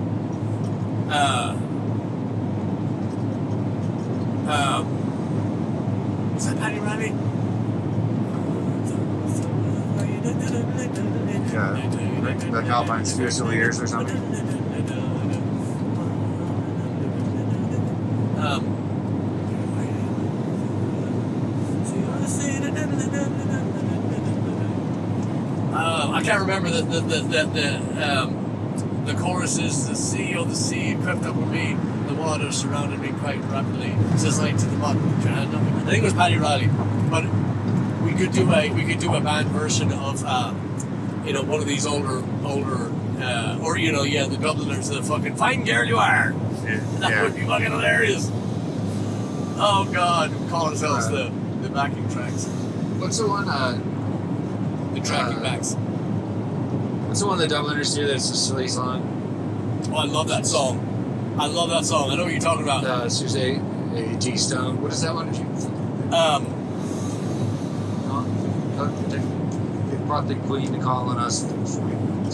Is that Patty Riley? Yeah, the Alpine's Fierce Leaders or something. I can't remember the choruses. The sea crept up with me. The water surrounded me quite rapidly. Says like to the bottom. I think it was Patty Riley, but we could do a band version of one of these older the Dubliners, the fucking Fine Girl You Are. That would be fucking hilarious. Oh God, we call ourselves the backing tracks. What's the one? The tracking backs. What's the one the Dubliners do that's a silly song? Oh, I love that song. I know what you're talking about. Suze a T-Stone. What is that one? They brought the Queen to call on us.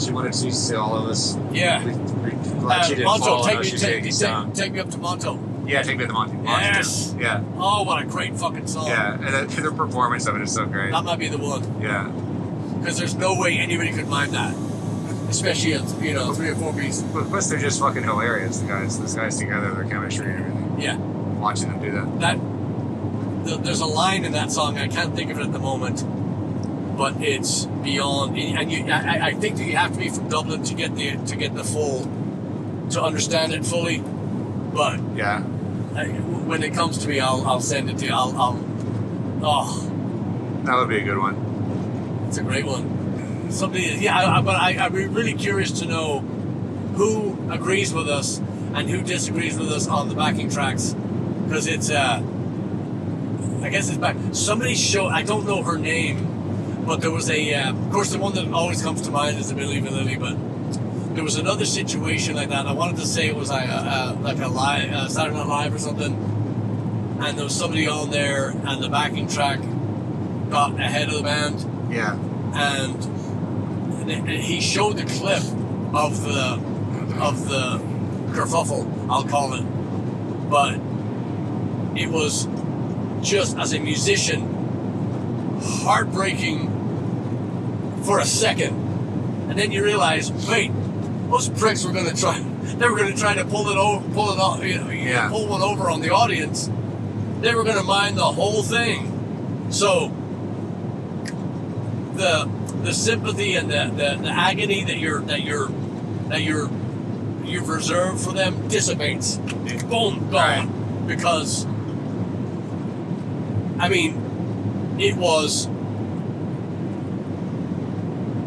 She wanted to see all of us. Yeah. We're glad she didn't fall on us. Take me up to Monto. Yeah, Take Me to Monto. Yes. Yeah. Oh, what a great fucking song. Yeah, and their performance of it is so great. That might be the one. Yeah. Because there's no way anybody could mime that. Especially at 3 or 4 piece. Plus, they're just fucking hilarious. Those guys together, their chemistry and everything. Yeah. Watching them do that. There's a line in that song, I can't think of it at the moment, but it's beyond. And I think that you have to be from Dublin to get the full, to understand it fully. But yeah, when it comes to me, I'll send it to you. That would be a good one. It's a great one. But I'd be really curious to know who agrees with us and who disagrees with us on the backing tracks, because it's I guess it's back. Somebody showed, I don't know her name, but there was of course the one that always comes to mind is the Milli Vanilli, but there was another situation like that. I wanted to say it was like a live Saturday Night Live or something, and there was somebody on there and the backing track got ahead of the band. Yeah. And he showed the clip of the kerfuffle, I'll call it, but it was just, as a musician, heartbreaking for a second, and then you realize, wait, those pricks were going to try to pull one over on the audience. They were going to mime the whole thing. So the sympathy and the agony that you've reserved for them dissipates. Boom, gone. Right. Because I mean, it was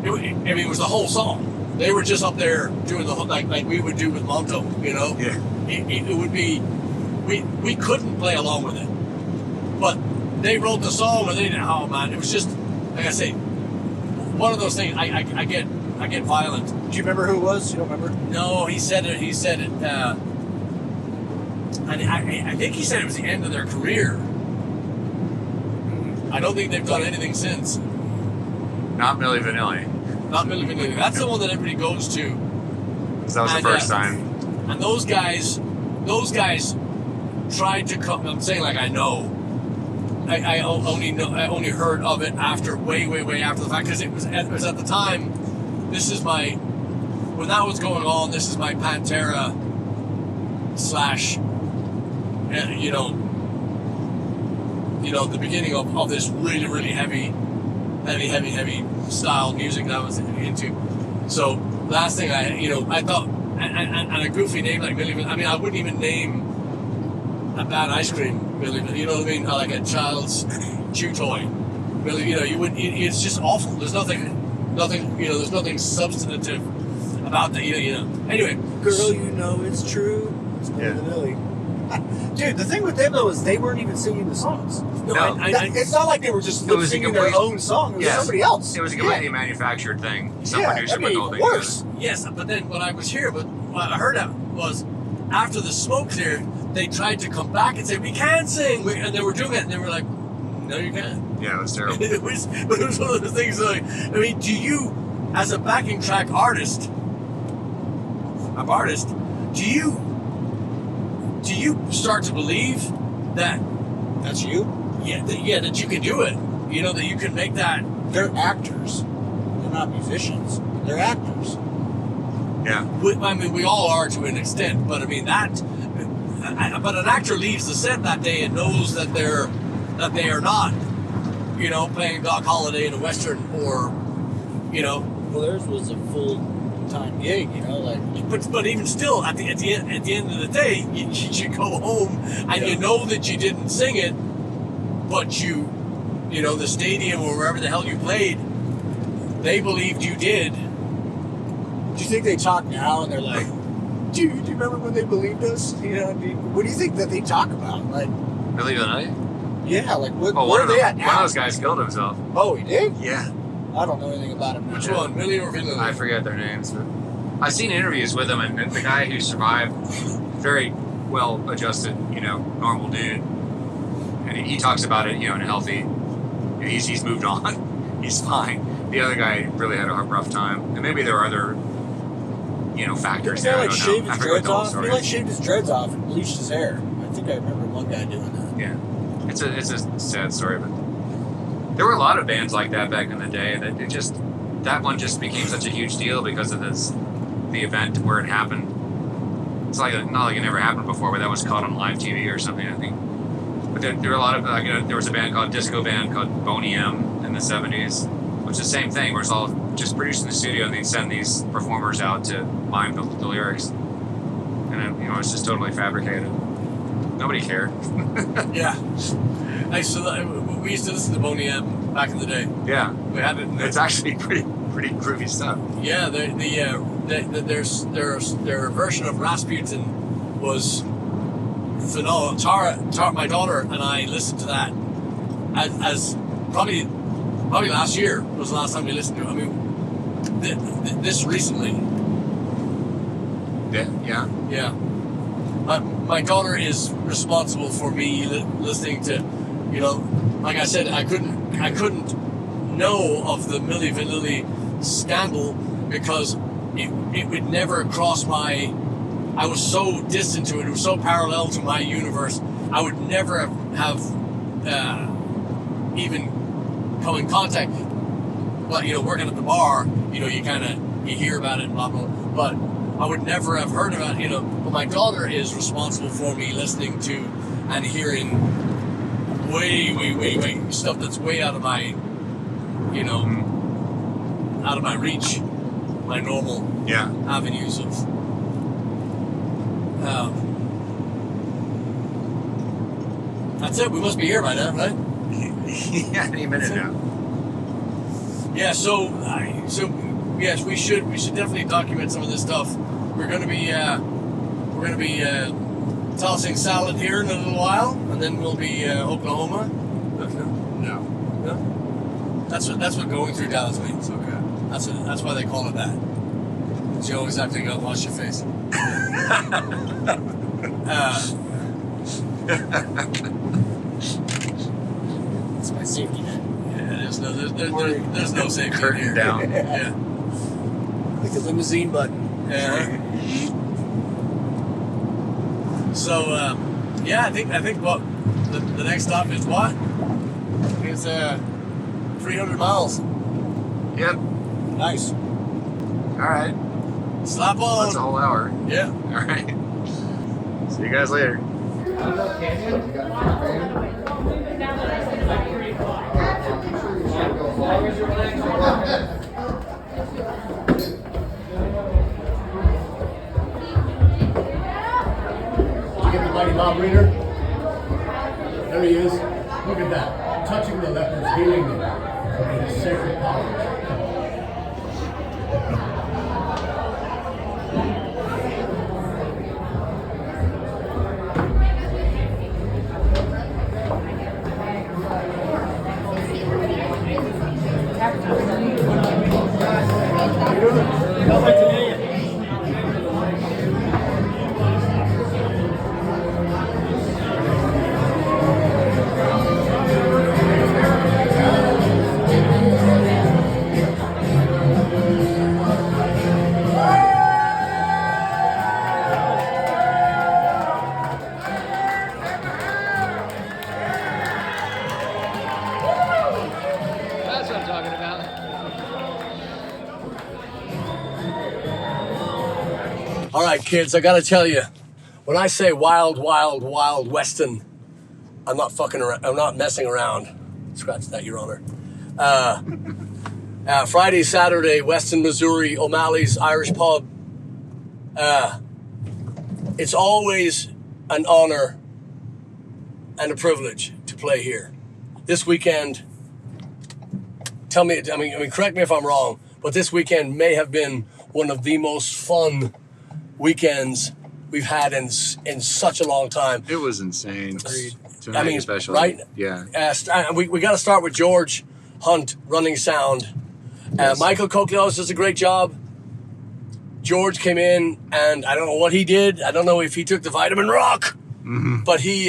the whole song. They were just up there doing the whole, like we would do with Monto, Yeah. It would be, we couldn't play along with it, but they wrote the song and they didn't. Oh man, it was just, like I say, one of those things. I get violent. Do you remember who it was? You don't remember? No, he said it. I think he said it was the end of their career. I don't think they've done anything since. Not Milli Vanilli. Not Milli Vanilli. That's the one that everybody goes to. So that was the first time. And those guys tried to come. I'm saying like I know. I only heard of it after way after the fact, because it was at the time. When that was going on, this is my Pantera / the beginning of this really heavy style music that I was into. So last thing I thought, and a goofy name like Milli Vanilli. I mean, I wouldn't even name a bad ice cream Milli Vanilli. You know what I mean? Like a child's chew toy. Really, you wouldn't. It's just awful. There's nothing. There's nothing substantive about that. Anyway, girl, it's true. It's Milli Vanilli. Dude, the thing with them though is they weren't even singing the songs. No. It's not like they were just lip singing their own song. It was somebody else. It was a completely manufactured thing. Some producer put the whole thing worse. together. Yes, but then when I was here, what I heard was after the smoke cleared, they tried to come back and say we can sing, and they were doing it, and they were like, no, you can't. Yeah, it was terrible. It was one of the things like, I mean, do you, as a backing track artist, do you start to believe that that's you? That you can do it. That you can make that. They're actors. They're not musicians. They're actors. Yeah. I mean, we all are to an extent, but I mean but an actor leaves the set that day and knows that they are not, playing Doc Holliday in a Western or, Well, theirs was a full-time gig, But even still, at the end of the day, you go home and you know that you didn't sing it, but the stadium or wherever the hell you played, they believed you did. Do you think they talk now and they're like, do you remember when they believed us? What do you think that they talk about? Like, Milli Vanilli? Yeah, like where are they at now? One of those guys killed himself. Oh, he did? Yeah. I don't know anything about him. Which one, Milli or Vanilli? I forget their names, but I've seen interviews with him, and the guy who survived, very well-adjusted, normal dude, and he talks about it, in a healthy. He's moved on. He's fine. The other guy really had a rough time, and maybe there were other, factors there. I don't know. I forget the whole story. He shaved his dreads off and bleached his hair. I think I remember one guy doing that. Yeah, it's a sad story, but there were a lot of bands like that back in the day. That one just became such a huge deal because of the event where it happened. It's not like it never happened before, but that was caught on live TV or something, I think. But there were a lot of there was a disco band called Boney M in the 70s, which is the same thing, where it's all just produced in the studio and they'd send these performers out to mime the lyrics, and it's just totally fabricated. Nobody cared. Yeah. We used to listen to Boney M back in the day. Yeah. We had it. It's actually pretty groovy stuff. Yeah, their version of Rasputin was phenomenal. Tara, my daughter, and I listened to that as probably last year was the last time we listened to it. I mean, this recently. Yeah. Yeah. My daughter is responsible for me listening to, like I said, I couldn't know of the Milli Vanilli scandal because it would never cross I was so distant to it. It was so parallel to my universe. I would never have even come in contact. But working at the bar, you hear about it and blah blah. But I would never have heard about it. But my daughter is responsible for me listening to and hearing way stuff that's way out of my, out of my reach, my normal avenues of. That's it. We must be here by now, right? Yeah, any minute now. Yeah. So yes, we should definitely document some of this stuff. We're gonna be tossing salad here in a little while, and then we'll be Oklahoma. No. That's what going through Dallas means. Okay. That's why they call it that. You always have to go wash your face. It's my safety net. Yeah, there's no safety Curtain here. down. Yeah. Like the limousine button. Yeah. So I think what the next stop is what? It's 300 miles. Yep. Nice. All right. Slap on. That's a whole hour. Yeah. All right. See you guys later. Get the Mighty Bob reader. There he is. Look at that. Touching the lepers, healing them. In his sacred power. That's what I'm talking about. All right, kids, I gotta tell you, when I say wild, wild, wild weston, I'm not fucking around. I'm not messing around. Scratch that, Your Honor. Friday, Saturday, Weston, Missouri, O'Malley's Irish Pub. It's always an honor and a privilege to play here. This weekend, correct me if I'm wrong, but this weekend may have been one of the most fun weekends we've had in such a long time. It was insane. Tonight I mean, especially. right? Yeah. We got to start with George Hunt running sound. Yes. Michael Koklios does a great job. George came in, and I don't know what he did. I don't know if he took the vitamin rock, but he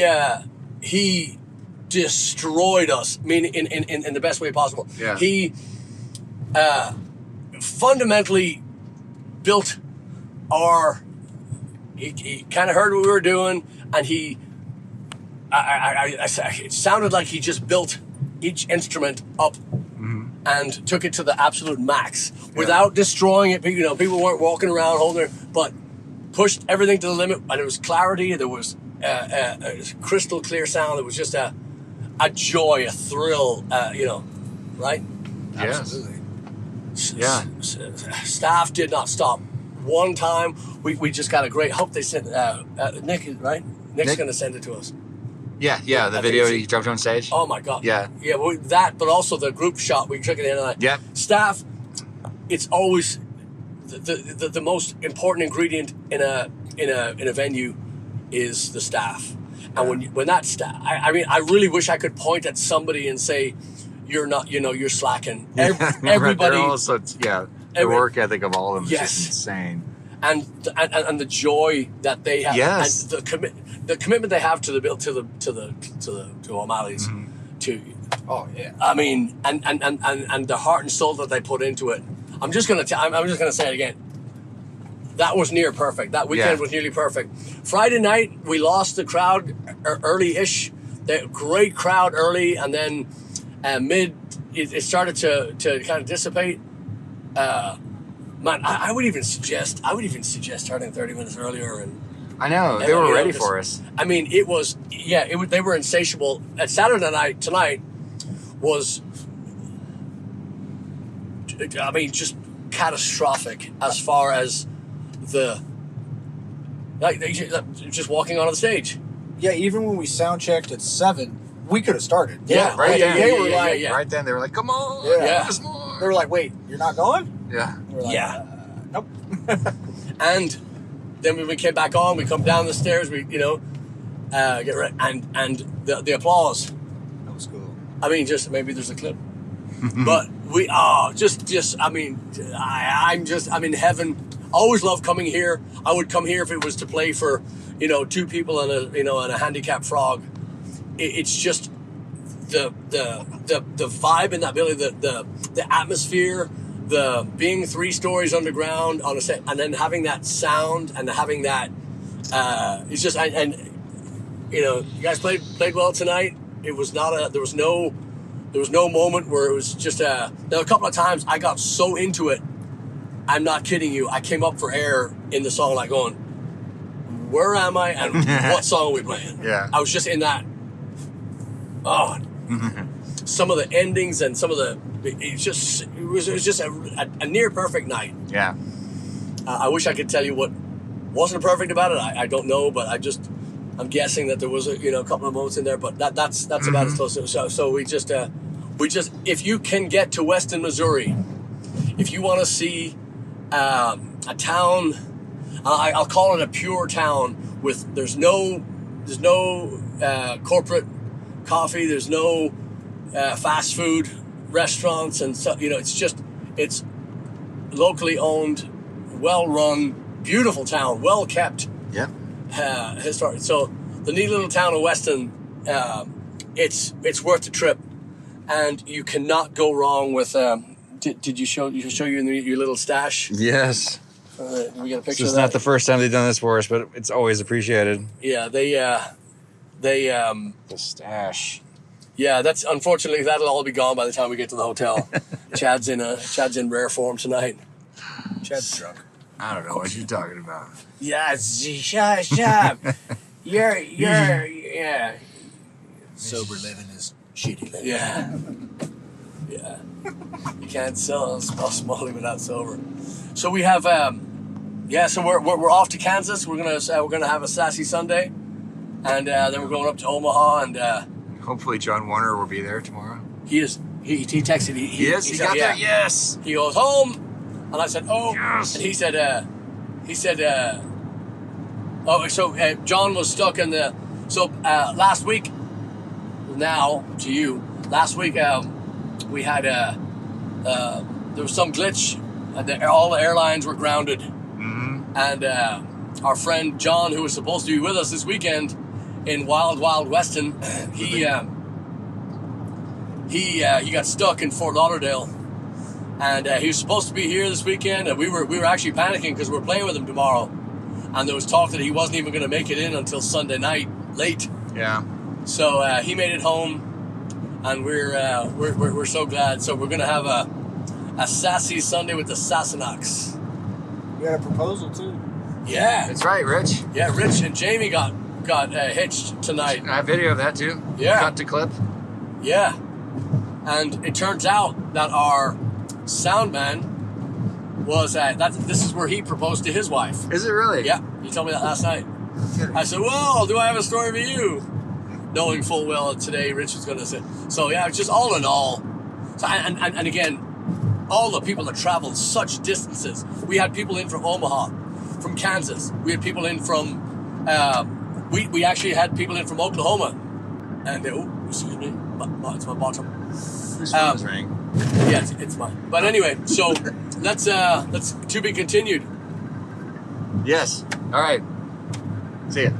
destroyed us. I mean, in the best way possible. Yeah. He fundamentally built our. He kind of heard what we were doing, and it sounded like he just built each instrument up and took it to the absolute max without destroying it. You know, people weren't walking around holding it, but pushed everything to the limit. And there was clarity. There was a crystal clear sound. It was just a joy, a thrill. Right? Yes. Absolutely. Yeah. Staff did not stop one time. We just got a great. Hope they sent Nick, right? Nick's Nick? going to send it to us. Yeah. The I video think he dropped on stage. Oh my God! Yeah. Well, that, but also the group shot we took at the end of the night. Yeah. Staff, it's always the most important ingredient in a venue is the staff, and when that staff, I mean, I really wish I could point at somebody and say, "You're not, you're slacking." Everybody, They're also, the work ethic of all of them is just insane. And the joy that they have, Yes. and the commitment they have to O'Malley's, to. Oh yeah. I mean, and the heart and soul that they put into it. I'm just gonna say it again. That was near perfect. That weekend was nearly perfect. Friday night we lost the crowd early-ish. The great crowd early, and then it started to kind of dissipate. Man, I would even suggest starting 30 minutes earlier. And I know they were ready for us. I mean, it was they were insatiable. At Saturday night tonight was, I mean, just catastrophic as far as just walking onto the stage. Yeah, even when we sound checked at 7, we could have started. Yeah, Right then. They were like, Right then they were like, "Come on, Yeah. give us more." They were like, "Wait, you're not going?" Yeah. We were like, Yeah. Nope. And then when we came back on, we come down the stairs, we get ready, and the applause. That was cool. I mean, just maybe there's a clip, but I'm in heaven. I always love coming here. I would come here if it was to play for, two people and a handicapped frog. It's just the vibe in that building, the atmosphere, the being 3 stories underground on a set, and then having that sound and having that, it's just, you guys played well tonight. It was not there was no moment where it was just now a couple of times I got so into it. I'm not kidding you. I came up for air in the song, like going, where am I and what song are we playing? Yeah. I was just in that. Oh, some of the endings and some of the, it was just a near perfect night. Yeah. I wish I could tell you what wasn't perfect about it. I don't know, but I'm guessing that there was a couple of moments in there, but that's about as close. So we just if you can get to Weston, Missouri, if you want to see a town, I'll call it a pure town with there's no corporate coffee, there's no fast food restaurants, and so it's locally owned, well run, beautiful town, well kept. Yep. Historic. So the neat little town of Weston, it's worth the trip, and you cannot go wrong with. Did you show you in your little stash? Yes. We got a picture. This of is that. not the first time they've done this for us, but it's always appreciated. Yeah, they The stash. Yeah, that's unfortunately that'll all be gone by the time we get to the hotel. Chad's in rare form tonight. Chad's drunk. I don't know what you're talking about. Yeah, shut up. You're yeah. Sober living is shitty living. Yeah. Yeah. You can't sell Smalley without sober. So we have so we're off to Kansas. We're gonna have a sassy Sunday, and then we're going up to Omaha, and Hopefully John Warner will be there tomorrow. he is. He texted. He said, got there. Yes. He goes home, and I said, oh, Yes. and he said, John was stuck in the. So last week, now to you, last week we had there was some glitch, and all the airlines were grounded, and our friend John, who was supposed to be with us this weekend in Wild Weston, he got stuck in Fort Lauderdale, and he was supposed to be here this weekend, and we were actually panicking because we're playing with him tomorrow, and there was talk that he wasn't even going to make it in until Sunday night late. Yeah. So he made it home, and we're so glad. So we're gonna have a sassy Sunday with the Sassenachs. We had a proposal too. Yeah, That's right, Rich. yeah. Rich and Jamie got hitched tonight. I have video of that too. Yeah. Cut to clip. Yeah, and it turns out that our sound man was this is where he proposed to his wife. Is it really? Yeah, he told me that last night. I said, well, do I have a story for you? Knowing full well that today Rich was going to say. So yeah, it's just all in all. So, and again, all the people that traveled such distances. We had people in from Omaha, from Kansas. We had people in from, we actually had people in from Oklahoma. And excuse me, it's my bottom. Whose phone is ringing? Yeah, it's mine. But anyway, so let's to be continued. Yes. All right. See ya.